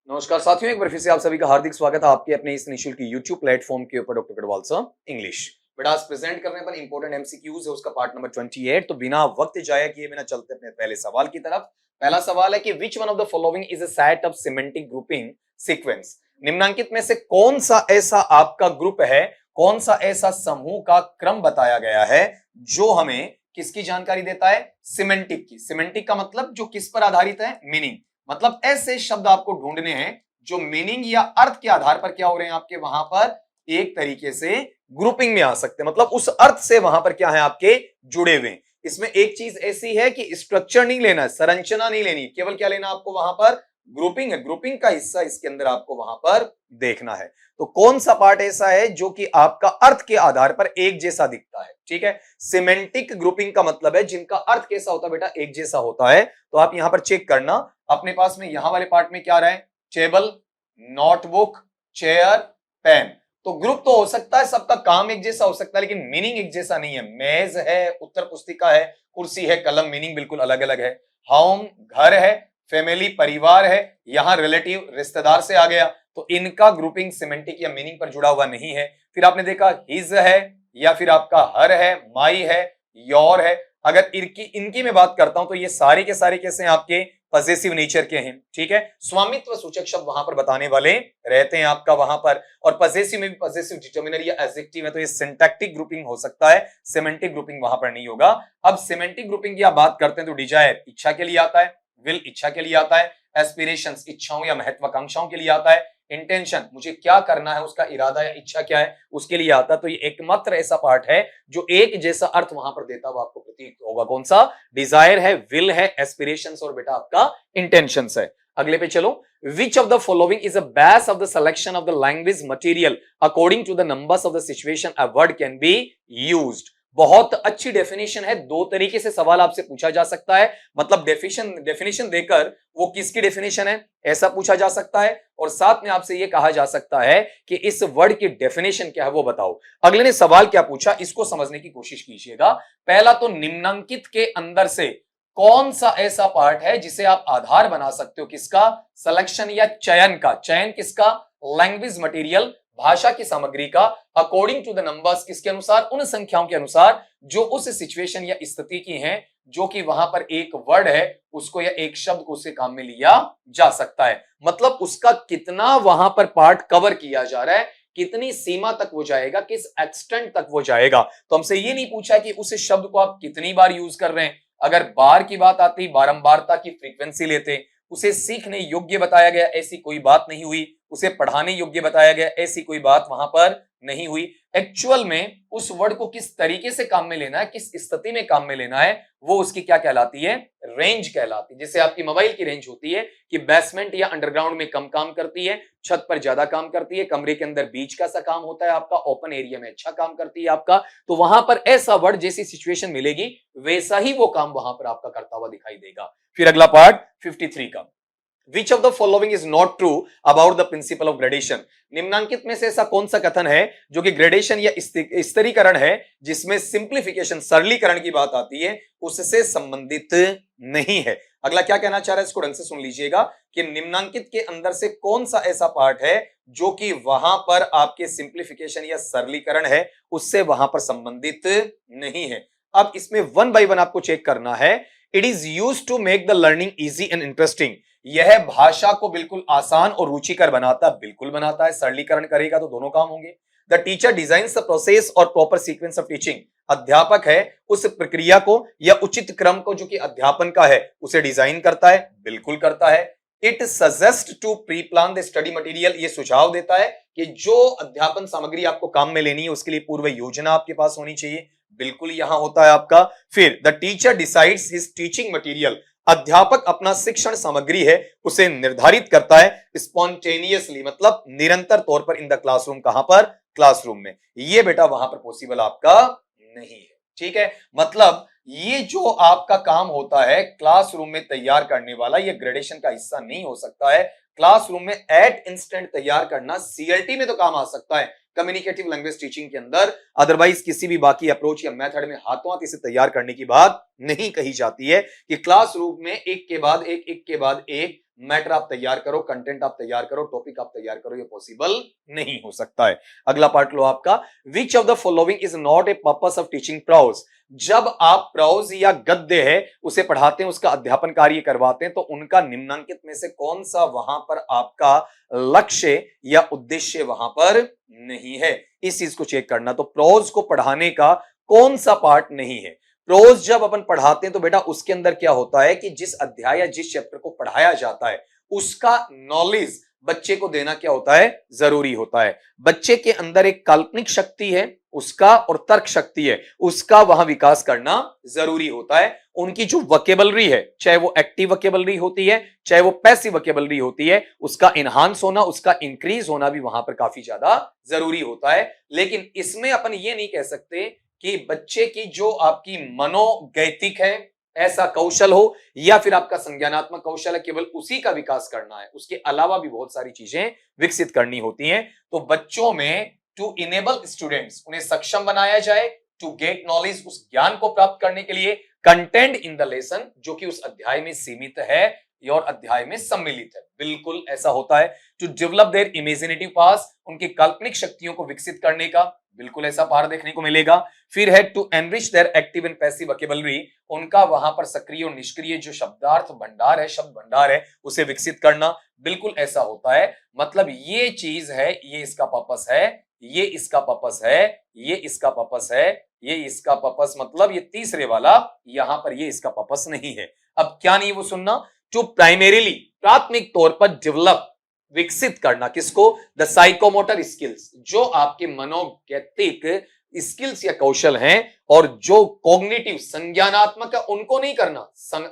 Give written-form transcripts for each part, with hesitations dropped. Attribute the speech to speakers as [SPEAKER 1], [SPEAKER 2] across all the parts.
[SPEAKER 1] नमस्कार साथियों, एक बार फिर से आप सभी का हार्दिक स्वागत है आपके अपने इस निःशुल्क YouTube प्लेटफॉर्म के ऊपर डॉक्टर गढ़वाल सर इंग्लिश। बेटा आज प्रेजेंट करने पर इंपॉर्टेंट एमसीक्यूज है, उसका पार्ट नंबर 28। तो बिना वक्त जाया किए बिना चलते अपने पहले सवाल की तरफ। पहला सवाल है कि विच one of the following is a set of semantic grouping sequence. निम्नांकित में से कौन सा ऐसा आपका ग्रुप है, कौन सा ऐसा समूह का क्रम बताया गया है जो हमें किसकी जानकारी देता है? सिमेंटिक की। सिमेंटिक का मतलब जो किस पर आधारित है? मीनिंग। मतलब ऐसे शब्द आपको ढूंढने हैं जो मीनिंग या अर्थ के आधार पर क्या हो रहे हैं आपके वहां पर एक तरीके से ग्रुपिंग में आ सकते हैं, मतलब उस अर्थ से वहां पर क्या है आपके जुड़े हुए। इसमें एक चीज ऐसी है कि स्ट्रक्चर नहीं लेना, संरचना नहीं लेनी, केवल क्या लेना आपको वहां पर? ग्रुपिंग है। ग्रुपिंग का हिस्सा इसके अंदर आपको वहां पर देखना है। तो कौन सा पार्ट ऐसा है जो कि आपका अर्थ के आधार पर एक जैसा दिखता है? ठीक है, सिमेंटिक ग्रुपिंग का मतलब है जिनका अर्थ कैसा होता है बेटा? एक जैसा होता है। तो आप यहां पर चेक करना अपने पास में यहां वाले पार्ट में क्या रहा है? Table, notebook, chair, pen. तो ग्रुप तो हो सकता है, सबका काम एक जैसा हो सकता है, लेकिन मीनिंग एक जैसा नहीं है। मेज है, उत्तर पुस्तिका है, कुर्सी है, कलम, मीनिंग बिल्कुल अलग अलग है। होम घर है, फैमिली परिवार है, यहां रिलेटिव रिश्तेदार से आ गया, तो इनका ग्रुपिंग सिमेंटिक या मीनिंग पर जुड़ा हुआ नहीं है। फिर आपने देखा हिज है, या फिर आपका हर है, माई है, योर है। अगर इनकी मैं बात करता हूं तो ये सारे के सारे कैसे हैं आपके? पजेसिव नेचर के हैं। ठीक है, स्वामित्व सूचक शब्द वहां पर बताने वाले रहते हैं आपका वहां पर। और पजेसिव में भी पजेसिव डिटर्मिनर या एडजेक्टिव है, तो ये सिंटैक्टिक ग्रुपिंग हो सकता है, सिमेंटिक ग्रुपिंग वहां पर नहीं होगा। अब सिमेंटिक ग्रुपिंग की आप बात करते हैं तो डिजायर इच्छा के लिए आता है, विल इच्छा के लिए आता है, एस्पिरेशंस इच्छाओं या महत्वाकांक्षाओं के लिए आता है, इंटेंशन मुझे क्या करना है उसका इरादा या इच्छा क्या है उसके लिए आता है। तो ये एकमात्र ऐसा पार्ट है जो एक जैसा अर्थ वहां पर देता हुआ आपको प्रतीत होगा। कौन सा? डिजायर है, विल है, एस्पिरेशंस और बेटा आपका इंटेंशंस है। अगले पे चलो। Which of the following is a base of the selection of the language material according to the numbers of the situation a word can be used. बहुत अच्छी डेफिनेशन है। दो तरीके से सवाल आपसे पूछा जा सकता है, मतलब डेफिनेशन देकर वो किसकी डेफिनेशन है ऐसा पूछा जा सकता है, और साथ में आपसे ये कहा जा सकता है कि इस वर्ड की डेफिनेशन क्या है वो बताओ। अगले ने सवाल क्या पूछा इसको समझने की कोशिश कीजिएगा। पहला तो निम्नांकित के अंदर से कौन सा ऐसा पार्ट है जिसे आप आधार बना सकते हो? किसका? सिलेक्शन या चयन का। चयन किसका? लैंग्वेज मटेरियल, भाषा की सामग्री का, अकॉर्डिंग टू द नंबर्स किसके अनुसार? उन संख्याओं के अनुसार जो उस सिचुएशन या स्थिति की हैं, जो कि वहां पर एक वर्ड है उसको या एक शब्द को उसके काम में लिया जा सकता है। मतलब उसका कितना वहां पर पार्ट कवर किया जा रहा है, कितनी सीमा तक वो जाएगा, किस एक्सटेंट तक वो जाएगा। तो हमसे ये नहीं पूछा कि उस शब्द को आप कितनी बार यूज कर रहे हैं। अगर बार की बात आती, बारंबारता की फ्रीक्वेंसी लेते, उसे सीखने योग्य बताया गया ऐसी कोई बात नहीं हुई, उसे पढ़ाने योग्य बताया गया ऐसी कोई बात वहां पर नहीं हुई। एक्चुअल में उस वर्ड को किस तरीके से काम में लेना है, किस स्थिति में काम में लेना है, वो उसकी क्या कहलाती है? रेंज कहलाती है। जैसे आपकी मोबाइल की रेंज होती है कि बेसमेंट या अंडरग्राउंड में कम काम करती है, छत पर ज्यादा काम करती है, कमरे के अंदर बीच का सा काम होता है आपका, ओपन एरिया में अच्छा काम करती है आपका। तो वहां पर ऐसा वर्ड जैसी सिचुएशन मिलेगी वैसा ही वो काम वहां पर आपका करता हुआ दिखाई देगा। फिर अगला पार्ट 53 का। Which of the following is not true about the principle of gradation? निम्नांकित में से ऐसा कौन सा कथन है जो कि ग्रेडेशन या स्तरीकरण है जिसमें सिंप्लीफिकेशन सरलीकरण की बात आती है उससे संबंधित नहीं है? अगला क्या कहना चाह रहा है इसको ढंग से सुन लीजिएगा कि निम्नांकित के अंदर से कौन सा ऐसा पार्ट है जो कि वहां पर आपके सिंप्लीफिकेशन या सरलीकरण है उससे वहां पर संबंधित नहीं है। अब इसमें वन बाय वन आपको चेक करना है। It is used to make the learning easy and interesting. यह भाषा को बिल्कुल आसान और रुचिकर बनाता है, बिल्कुल बनाता है। सरलीकरण करेगा तो दोनों काम होंगे। The teacher designs the process और प्रॉपर सीक्वेंस ऑफ टीचिंग। अध्यापक है उस प्रक्रिया को या उचित क्रम को जो कि अध्यापन का है उसे डिजाइन करता है, बिल्कुल करता है। It suggest to pre plan the study material. ये सुझाव देता है कि जो अध्यापन सामग्री आपको काम में लेनी है उसके लिए पूर्व योजना आपके पास होनी चाहिए, बिल्कुल यहां होता है आपका। फिर the teacher decides his teaching material. अध्यापक अपना शिक्षण सामग्री है उसे निर्धारित करता है स्पॉन्टेनियसली, मतलब निरंतर तौर पर इन द क्लासरूम। कहां पर? क्लासरूम में। ये बेटा वहां पर पॉसिबल आपका नहीं है। ठीक है, मतलब ये जो आपका काम होता है क्लासरूम में तैयार करने वाला, ये ग्रेडेशन का हिस्सा नहीं हो सकता है। क्लासरूम में एट इंस्टेंट तैयार करना सीएलटी में तो काम आ सकता है, कम्युनिकेटिव लैंग्वेज टीचिंग के अंदर। अदरवाइज किसी भी बाकी अप्रोच या मेथड में हाथों हाथ इसे तैयार करने की बात नहीं कही जाती है कि क्लासरूम में एक के बाद एक, एक के बाद एक मैटर आप तैयार करो, कंटेंट आप तैयार करो, टॉपिक आप तैयार करो, ये पॉसिबल नहीं हो सकता है। अगला पार्ट लो आपका, which of the following is not a purpose of teaching prose. जब आप प्रोज या गद्य है उसे पढ़ाते हैं, उसका अध्यापन कार्य करवाते हैं, तो उनका निम्नांकित में से कौन सा वहां पर आपका लक्ष्य या उद्देश्य वहां पर नहीं है, इस चीज को चेक करना। तो प्रोज को पढ़ाने का कौन सा पार्ट नहीं है। प्रोज जब अपन पढ़ाते हैं तो बेटा उसके अंदर क्या होता है कि जिस अध्याय या जिस चैप्टर को पढ़ाया जाता है उसका नॉलेज बच्चे को देना क्या होता है, जरूरी होता है। बच्चे के अंदर एक काल्पनिक शक्ति है उसका और तर्क शक्ति है उसका वहां विकास करना जरूरी होता है। उनकी जो वोकेबलरी है, चाहे वो एक्टिव वोकेबलरी होती है चाहे वो पैसिव वोकेबलरी होती है, उसका इनहांस होना, उसका इंक्रीज होना भी वहां पर काफी ज्यादा जरूरी होता है। लेकिन इसमें अपन ये नहीं कह सकते कि बच्चे की जो आपकी मनोगैतिक है ऐसा कौशल हो या फिर आपका संज्ञानात्मक कौशल है, केवल उसी का विकास करना है, उसके अलावा भी बहुत सारी चीजें विकसित करनी होती हैं। तो बच्चों में टू इनेबल स्टूडेंट्स, उन्हें सक्षम बनाया जाए टू गेट नॉलेज, उस ज्ञान को प्राप्त करने के लिए, कंटेंट इन द लेसन, जो कि उस अध्याय में सीमित है और अध्याय में सम्मिलित है, बिल्कुल ऐसा होता है। टू डेवलप देयर इमेजिनेटिव पास, उनकी काल्पनिक शक्तियों को विकसित करने का, बिल्कुल ऐसा पार देखने को मिलेगा। फिर है to enrich their active and passive vocabulary, उनका वहां पर सक्रिय और निष्क्रिय जो शब्दार्थ भंडार है, शब्द भंडार है, उसे विकसित करना, बिल्कुल ऐसा होता है। मतलब ये चीज है, ये इसका पर्पस है, ये इसका पर्पस है, ये इसका पर्पस है, ये इसका पर्पस, मतलब ये तीसरे वाला यहां पर ये इसका पर्पस नहीं है। अब क्या नहीं वो सुनना, टू प्राइमरीली, प्राथमिक तौर पर डेवलप, विकसित करना, किसको, द साइकोमोटर स्किल्स, जो आपके मनोगैतिक स्किल्स या कौशल हैं, और जो कॉग्निटिव संज्ञानात्मक है उनको नहीं करना,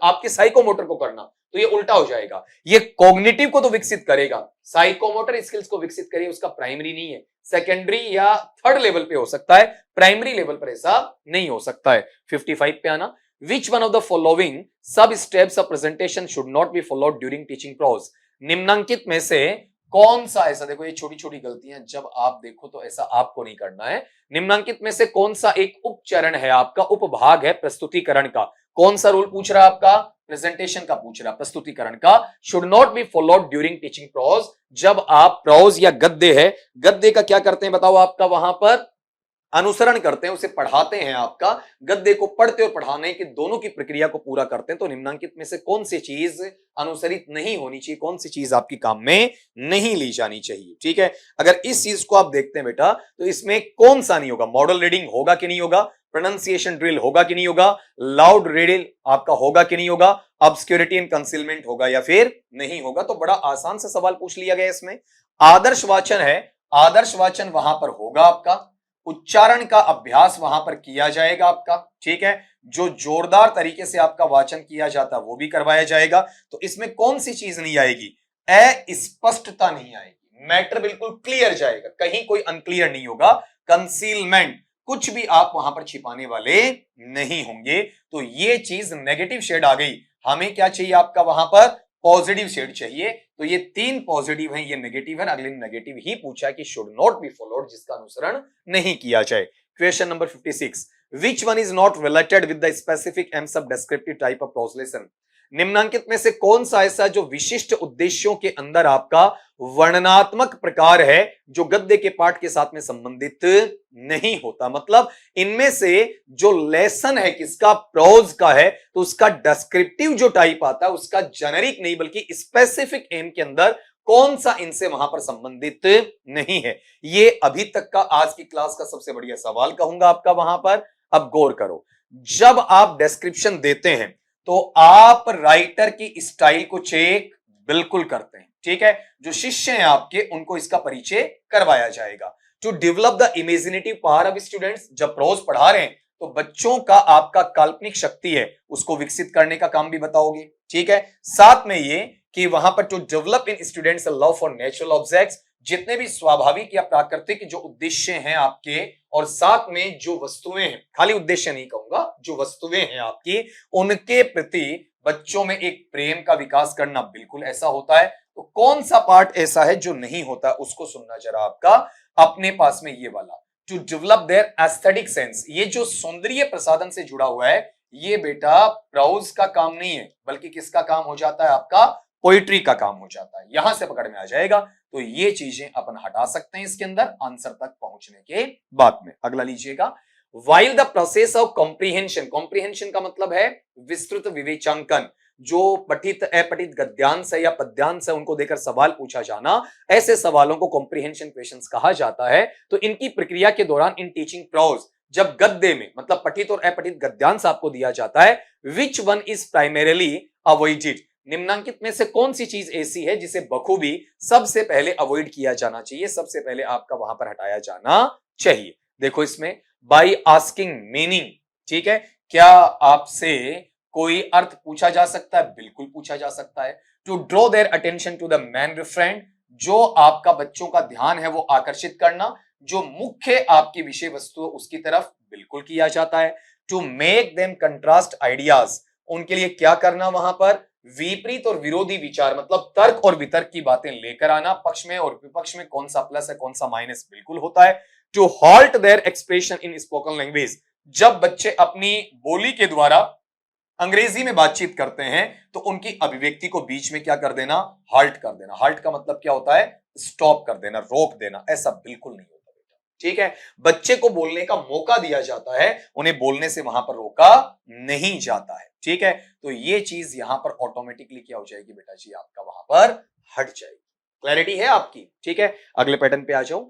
[SPEAKER 1] आपके साइकोमोटर को करना। तो ये उल्टा हो जाएगा, ये कॉग्निटिव को तो विकसित करेगा, साइकोमोटर स्किल्स को विकसित करेगा, उसका प्राइमरी नहीं है, सेकेंडरी या थर्ड लेवल पे हो सकता है, प्राइमरी लेवल पर ऐसा नहीं हो सकता है। 55 पे आना, which one of the following sub steps of presentation should not be followed during teaching prose, निम्नांकित में से कौन सा ऐसा, देखो ये छोटी छोटी गलतियां जब आप देखो तो ऐसा आपको नहीं करना है। निम्नांकित में से कौन सा एक उपचरण है आपका, उपभाग है प्रस्तुतिकरण का, कौन सा रूल पूछ रहा है आपका, प्रेजेंटेशन का पूछ रहा है, प्रस्तुतिकरण का, should not be followed during teaching prose. जब आप प्रोज या गद्य है, गद्य का क्या करते हैं बताओ, आपका वहां पर अनुसरण करते हैं, उसे पढ़ाते हैं, आपका गद्य को पढ़ते और पढ़ाने की दोनों की प्रक्रिया को पूरा करते हैं। तो निम्नांकित में से कौन सी चीज अनुसरित नहीं होनी चाहिए, कौन सी चीज आपकी काम में नहीं ली जानी चाहिए, ठीक है। अगर इस चीज को आप देखते हैं बेटा तो इसमें कौन सा नहीं होगा, मॉडल रीडिंग होगा कि नहीं होगा, प्रोनाउंसिएशन ड्रिल होगा कि नहीं होगा, लाउड रीडिंग आपका होगा कि नहीं होगा, ऑब्सक्योरिटी एंड कंसीलमेंट होगा या फिर नहीं होगा। तो बड़ा आसान सा सवाल पूछ लिया गया इसमें। आदर्श वाचन है, आदर्श वाचन वहां पर होगा आपका, उच्चारण का अभ्यास वहां पर किया जाएगा आपका, ठीक है, जो जोरदार तरीके से आपका वाचन किया जाता है वो भी करवाया जाएगा। तो इसमें कौन सी चीज नहीं आएगी, अस्पष्टता नहीं आएगी, मैटर बिल्कुल क्लियर जाएगा, कहीं कोई अनक्लियर नहीं होगा, कंसीलमेंट, कुछ भी आप वहां पर छिपाने वाले नहीं होंगे। तो ये चीज नेगेटिव शेड आ गई, हमें क्या चाहिए आपका वहां पर, पॉजिटिव शेड चाहिए। तो ये तीन पॉजिटिव हैं, ये नेगेटिव है, अगले नेगेटिव ही पूछा है कि शुड नॉट बी फॉलोड, जिसका अनुसरण नहीं किया जाए। Question number 56, which one is not related with the specific AIIMS of descriptive type of pros, निम्नांकित में से कौन सा ऐसा जो विशिष्ट उद्देश्यों के अंदर आपका वर्णनात्मक प्रकार है जो गद्य के पाठ के साथ में संबंधित नहीं होता। मतलब इनमें से जो लेसन है किसका, प्रोज का है, तो उसका डिस्क्रिप्टिव जो टाइप आता है उसका जेनेरिक नहीं बल्कि स्पेसिफिक एम के अंदर कौन सा इनसे वहां पर संबंधित नहीं है। ये अभी तक का आज की क्लास का सबसे बढ़िया सवाल कहूंगा आपका वहां पर। अब गौर करो, जब आप डिस्क्रिप्शन देते हैं तो आप राइटर की स्टाइल को चेक बिल्कुल करते हैं, ठीक है। जो शिष्य हैं आपके उनको इसका परिचय करवाया जाएगा। To develop the imaginative power of students, जब प्रोज पढ़ा रहे हैं तो बच्चों का आपका काल्पनिक शक्ति है उसको विकसित करने का काम भी बताओगे, ठीक है। साथ में ये कि वहां पर to develop in students love for natural objects, जितने भी स्वाभाविक या प्राकृतिक जो उद्देश्य हैं आपके, और साथ में जो वस्तुएं हैं, खाली उद्देश्य नहीं कहूंगा, जो वस्तुएं हैं आपकी उनके प्रति बच्चों में एक प्रेम का विकास करना, बिल्कुल ऐसा होता है। तो कौन सा पार्ट ऐसा है जो नहीं होता, उसको सुनना जरा आपका अपने पास में, ये वाला to develop their aesthetic sense, ये जो सौंदर्य प्रसाधन से जुड़ा हुआ है, ये बेटा प्रोज का काम नहीं है बल्कि किसका काम हो जाता है, आपका पोइट्री का काम हो जाता है। यहां से पकड़ में आ जाएगा। तो ये चीजें अपन हटा सकते हैं इसके अंदर आंसर तक पहुंचने के बाद में। अगला लीजिएगा, while the process of comprehension, comprehension का मतलब है विस्तृत विवेचांकन, जो पठित अपठित गद्यांश है या पद्यांश है उनको देकर सवाल पूछा जाना, ऐसे सवालों को कॉम्प्रीहेंशन क्वेश्चंस कहा जाता है। तो इनकी प्रक्रिया के दौरान इन टीचिंग प्रोज, जब गद्य में मतलब पठित और अपठित गद्यांश आपको दिया जाता है, which one is primarily avoided, निम्नांकित में से कौन सी चीज ऐसी है जिसे बखूबी सबसे पहले अवॉइड किया जाना चाहिए, सबसे पहले आपका वहां पर हटाया जाना चाहिए। देखो इसमें बाई आस्किंग मीनिंग, ठीक है, क्या आपसे कोई अर्थ पूछा जा सकता है? बिल्कुल पूछा जा सकता है। To draw their attention to the main referent, जो आपका बच्चों का ध्यान है वो आकर्षित करना, जो मुख्य आपकी विषय वस्तु है उसकी तरफ, बिल्कुल किया जाता है। To make them contrast ideas, उनके लिए क्या करना, वहां पर विपरीत और विरोधी विचार मतलब तर्क और वितर्क की बातें लेकर आना, पक्ष में और विपक्ष में कौन सा प्लस है कौन सा माइनस, बिल्कुल होता है। To halt their expression in spoken language, जब बच्चे अपनी बोली के द्वारा अंग्रेजी में बातचीत करते हैं तो उनकी अभिव्यक्ति को बीच में क्या कर देना, हाल्ट कर देना। हाल्ट का मतलब क्या होता है, स्टॉप कर देना, रोक देना, ऐसा बिल्कुल नहीं होता बेटा, ठीक है। बच्चे को बोलने का मौका दिया जाता है, उन्हें बोलने से वहां पर रोका नहीं जाता है, ठीक है। तो ये चीज यहां पर ऑटोमेटिकली क्या हो जाएगी बेटा जी, आपका वहां पर हट जाएगी। क्लैरिटी है आपकी, ठीक है। अगले पैटर्न पे आ जाओ।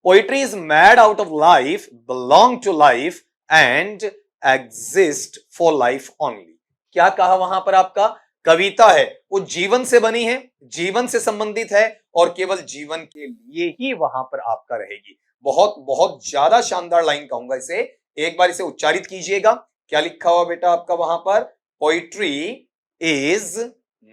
[SPEAKER 1] Poetry is made out of life, belong to life and exist for life only. क्या कहा वहां पर आपका, कविता है वो जीवन से बनी है, जीवन से संबंधित है और केवल जीवन के लिए ही वहां पर आपका रहेगी। बहुत बहुत ज्यादा शानदार लाइन कहूंगा इसे, एक बार इसे उच्चारित कीजिएगा। क्या लिखा हुआ बेटा आपका वहां पर, पोइट्री इज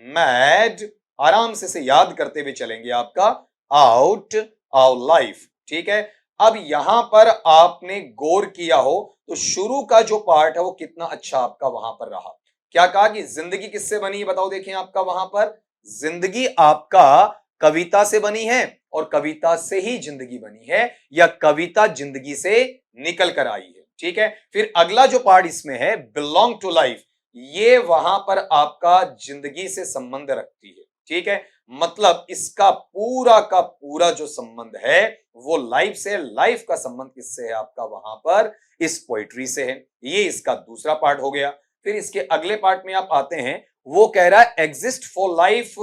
[SPEAKER 1] मेड, आराम से इसे याद करते हुए चलेंगे आपका, आउट ऑफ लाइफ, ठीक है। अब यहां पर आपने गौर किया हो तो शुरू का जो पार्ट है वो कितना अच्छा आपका वहां पर रहा। क्या कहा कि जिंदगी किससे बनी है, बताओ देखें आपका वहां पर, जिंदगी आपका कविता से बनी है और कविता से ही जिंदगी बनी है, या कविता जिंदगी से निकल कर आई है, ठीक है। फिर अगला जो पार्ट इसमें है, बिलोंग टू लाइफ, ये वहां पर आपका जिंदगी से संबंध रखती है, ठीक है। मतलब इसका पूरा का पूरा जो संबंध है वो लाइफ से, लाइफ का संबंध किससे है आपका वहां पर, इस पोइट्री से है। ये इसका दूसरा पार्ट हो गया। फिर इसके अगले पार्ट में आप आते हैं, वो कह रहा है एग्जिस्ट फॉर लाइफ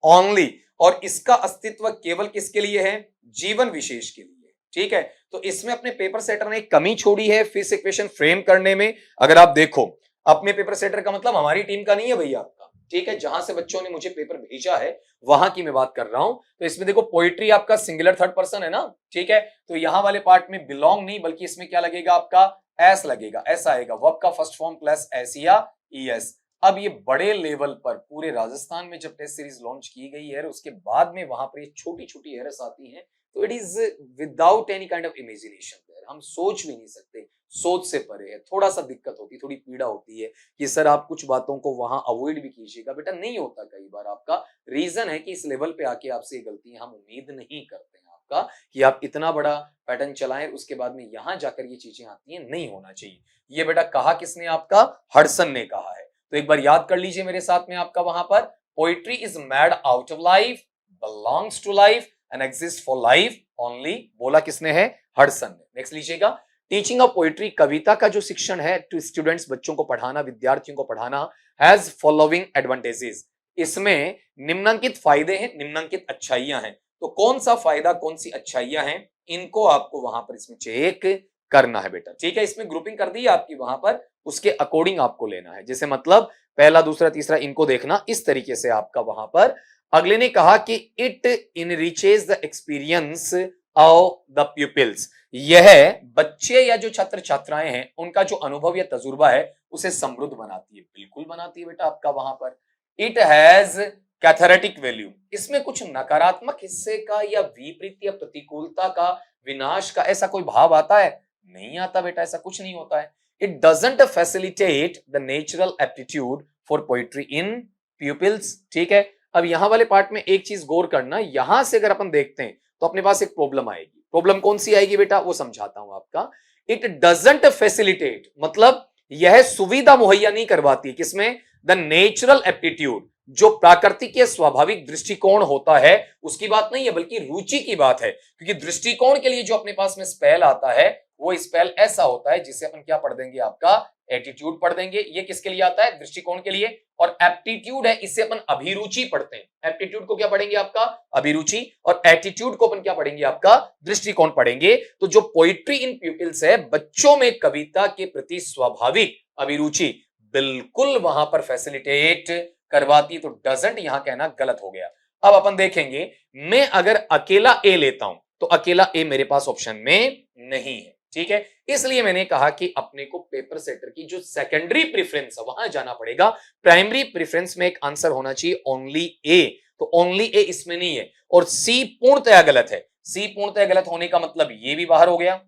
[SPEAKER 1] ओनली, और इसका अस्तित्व केवल किसके लिए है, जीवन विशेष के लिए, ठीक है। तो इसमें अपने पेपर सेटर ने एक कमी छोड़ी है फिर से इक्वेशन फ्रेम करने में। अगर आप देखो, अपने पेपर सेटर का मतलब हमारी टीम का नहीं है भैया आपका, ठीक है, जहां से बच्चों ने मुझे पेपर भेजा है वहां की मैं बात कर रहा हूं। तो इसमें देखो पोइट्री आपका सिंगुलर थर्ड पर्सन है ना, ठीक है। तो यहां वाले पार्ट में बिलोंग नहीं बल्कि इसमें क्या लगेगा आपका, एस लगेगा, ऐसा आएगा, वर्ब का फर्स्ट फॉर्म प्लस एस या ईएस। अब ये बड़े लेवल पर पूरे राजस्थान में जब टेस्ट सीरीज लॉन्च की गई है उसके बाद में वहां पर ये छोटी छोटी एरर्स आती हैं, तो it is without any kind of imagination, हम सोच भी नहीं सकते, सोच से परे है, थोड़ा सा दिक्कत होती है, थोड़ी पीड़ा होती है कि सर आप कुछ बातों को वहां अवॉइड भी कीजिएगा, बेटा नहीं होता कई बार। आपका रीजन है कि इस लेवल पे आके आपसे ये गलती हम उम्मीद नहीं करते हैं आपका कि आप इतना बड़ा पैटर्न चलाएं उसके बाद में यहां जाकर ये चीजें आती हैं, नहीं होना चाहिए। ये बेटा कहा किसने आपका, हडसन ने कहा है। तो एक बार याद कर लीजिए मेरे साथ में आपका वहां पर, poetry is made out of life, belongs to life and exist for life only, बोला किसने है, हडसन ने। नेक्स्ट लीजिएगा, टीचिंग ऑफ पोइट्री, कविता का जो शिक्षण है टू स्टूडेंट्स, बच्चों को पढ़ाना, विद्यार्थियों को पढ़ाना, हैज फॉलोइंग एडवांटेजेस, इसमें निम्नलिखित फायदे हैं, निम्नलिखित अच्छाइयां हैं। तो कौन सा फायदा कौन सी अच्छाइयां हैं, इनको आपको वहां पर इसमें चेक करना है बेटा, ठीक है। इसमें ग्रुपिंग कर दी है आपकी वहां पर, उसके अकॉर्डिंग आपको लेना है, जैसे मतलब पहला दूसरा तीसरा इनको देखना, इस तरीके से आपका वहां पर। अगले ने कहा कि it enriches the experience of the pupils, यह बच्चे या जो छात्र छात्राएं हैं उनका जो अनुभव या तजुर्बा है उसे समृद्ध बनाती है, बिल्कुल बनाती है बेटा आपका वहां पर। इट हैज कैथरेटिक वैल्यू, इसमें कुछ नकारात्मक हिस्से का या विपरीत या प्रतिकूलता का, विनाश का ऐसा कोई भाव आता है, नहीं आता बेटा, ऐसा कुछ नहीं होता है। It doesn't facilitate the natural aptitude for poetry in pupils, ठीक है। अब यहां वाले पार्ट में एक चीज गौर करना, यहां से अगर अपन देखते हैं तो अपने पास एक प्रॉब्लम आएगी। प्रॉब्लम कौन सी आएगी बेटा, वो समझाता हूं आपका। इट डजंट फैसिलिटेट मतलब यह सुविधा मुहैया नहीं करवाती, किसमें, द नेचुरल एप्टीट्यूड, जो प्राकृतिक या स्वाभाविक दृष्टिकोण होता है उसकी बात नहीं है, बल्कि रुचि की बात है। क्योंकि दृष्टिकोण के लिए जो अपने पास में स्पेल आता है वो स्पेल ऐसा होता है जिसे अपन क्या पढ़ देंगे, आपका एटीट्यूड पढ़ देंगे। ये किसके लिए आता है, दृष्टिकोण के लिए। और एप्टीट्यूड है, इसे अपन अभिरुचि पढ़ते हैं। एप्टीट्यूड को क्या पढ़ेंगे, आपका अभिरुचि, और एटीट्यूड को अपन क्या पढ़ेंगे, आपका दृष्टिकोण पढ़ेंगे। तो जो पोइट्री इन प्यूपिल्स है, बच्चों में कविता के प्रति स्वाभाविक अभिरुचि बिल्कुल वहां पर फैसिलिटेट करवाती। तो डजंट यहां कहना गलत हो गया। अब अपन देखेंगे, मैं अगर अकेला ए लेता हूं तो अकेला ए मेरे पास ऑप्शन में नहीं है, ठीक है। इसलिए मैंने कहा कि अपने को पेपर सेटर की जो सेकेंडरी प्रेफरेंस है वहां जाना पड़ेगा। प्राइमरी प्रेफरेंस में एक आंसर होना चाहिए ओनली ए, तो ओनली ए इसमें नहीं है। और सी पूर्णतया गलत है। सी पूर्णतया गलत होने का मतलब ये भी बाहर हो गया।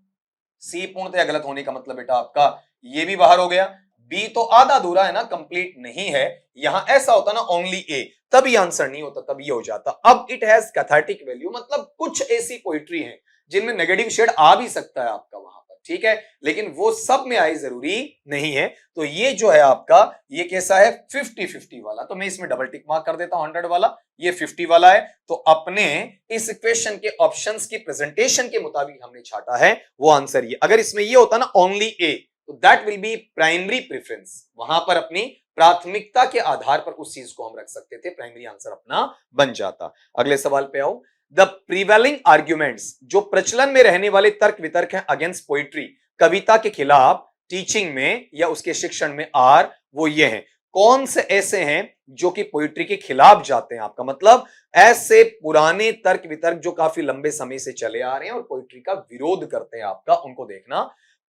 [SPEAKER 1] सी पूर्णतया गलत होने का मतलब बेटा आपका ये भी बाहर हो गया। बी तो आधा अधूरा है ना, कंप्लीट नहीं है। यहां ऐसा होता ना ओनली ए, तभी आंसर नहीं होता, तब ये हो जाता। अब इट हैज कैथार्टिक वैल्यू, मतलब कुछ ऐसी पोइट्री है जिनमें नेगेटिव शेड आ भी सकता है आपका वहां पर, ठीक है, लेकिन वो सब में आए जरूरी नहीं है। तो ये जो है आपका, ये कैसा है, 50-50 वाला। तो मैं इसमें डबल टिक मार्क कर देता हूं, 100 वाला, ये 50 वाला है। तो अपने इस इक्वेशन के ऑप्शंस की प्रेजेंटेशन के मुताबिक हमने छाटा है वो आंसर ये। अगर इसमें ये होता ना ओनली ए, तो that will be primary preference. वहां पर अपनी प्राथमिकता के आधार पर उस चीज को हम रख सकते थे, प्राइमरी आंसर अपना बन जाता। अगले सवाल पे आओ। द प्रिवेलिंग आर्ग्यूमेंट्स, जो प्रचलन में रहने वाले तर्क वितर्क हैं अगेंस्ट पोइट्री, कविता के खिलाफ टीचिंग में या उसके शिक्षण में, आर वो ये हैं। कौन से ऐसे हैं जो कि पोइट्री के खिलाफ जाते हैं, आपका मतलब ऐसे पुराने तर्क वितर्क जो काफी लंबे समय से चले आ रहे हैं और पोइट्री का विरोध करते हैं, आपका उनको देखना।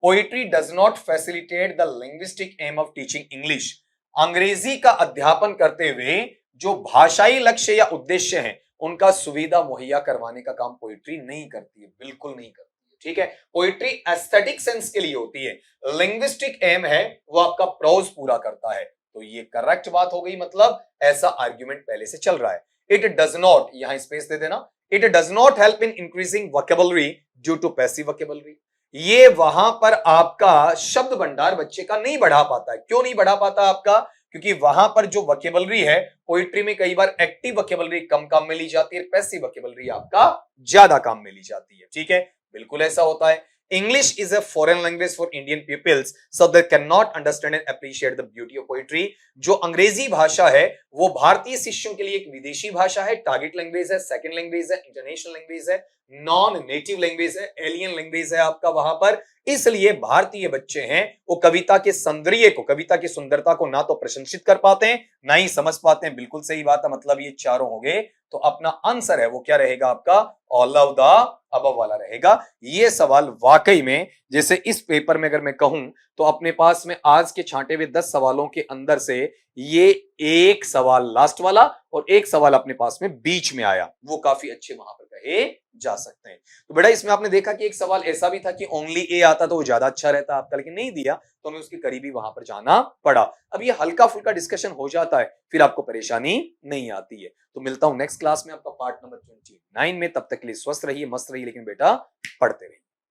[SPEAKER 1] Poetry does not facilitate the linguistic aim of teaching English, अंग्रेजी का अध्यापन करते हुए जो भाषाई लक्ष्य या उद्देश्य हैं उनका सुविधा मुहैया करवाने का काम पोइट्री नहीं करती है, बिल्कुल नहीं करती है, ठीक है। पोइट्री एस्थेटिक सेंस के लिए होती है, लिंग्विस्टिक एम है वो आपका प्रोज पूरा करता है। तो ये करेक्ट बात हो गई, मतलब ऐसा आर्ग्यूमेंट पहले से चल रहा है। इट डज नॉट, यहां स्पेस दे देना, it does not help in increasing vocabulary due to passive vocabulary, ये वहां पर आपका शब्द भंडार बच्चे का नहीं बढ़ा पाता है। क्यों नहीं बढ़ा पाता आपका, क्योंकि वहां पर जो वोकैबुलरी है पोइट्री में कई बार एक्टिव वोकैबुलरी कम काम में ली जाती है, पैसिव वोकैबुलरी आपका ज्यादा काम में ली जाती है, ठीक है, बिल्कुल ऐसा होता है। English is a foreign language for Indian pupils, so they cannot understand and appreciate the beauty of poetry. जो अंग्रेजी भाषा है वो भारतीय शिष्यों के लिए एक विदेशी भाषा है, टारगेट लैंग्वेज है, सेकंड लैंग्वेज है, इंटरनेशनल लैंग्वेज है, नॉन नेटिव लैंग्वेज है, एलियन लैंग्वेज है आपका वहां पर। इसलिए भारतीय बच्चे हैं वो कविता के सौंदर्य को, कविता की सुंदरता को ना तो प्रशंसित कर पाते हैं ना ही समझ पाते हैं। बिल्कुल सही बात है, मतलब ये चारों हो गए। तो अपना आंसर है वो क्या रहेगा आपका, ऑल ऑफ द अबव वाला रहेगा। ये सवाल वाकई में, जैसे इस पेपर में अगर मैं कहूं तो अपने पास में आज के छांटे हुए 10 सवालों के अंदर से ये एक सवाल लास्ट वाला और एक सवाल अपने पास में बीच में आया, वो काफी अच्छे वहां पर कहे जा सकते हैं। तो बेटा इसमें आपने देखा कि एक सवाल ऐसा भी था कि ओनली ए आता तो वो ज्यादा अच्छा रहता आपका, लेकिन नहीं दिया तो हमें उसके करीबी वहां पर जाना पड़ा। अब ये हल्का फुल्का डिस्कशन हो जाता है, फिर आपको परेशानी नहीं आती है। तो मिलता हूं नेक्स्ट क्लास में आपका पार्ट नंबर 29 में। तब तक के लिए स्वस्थ रहिए, मस्त रहिए, लेकिन बेटा पढ़ते रहिए।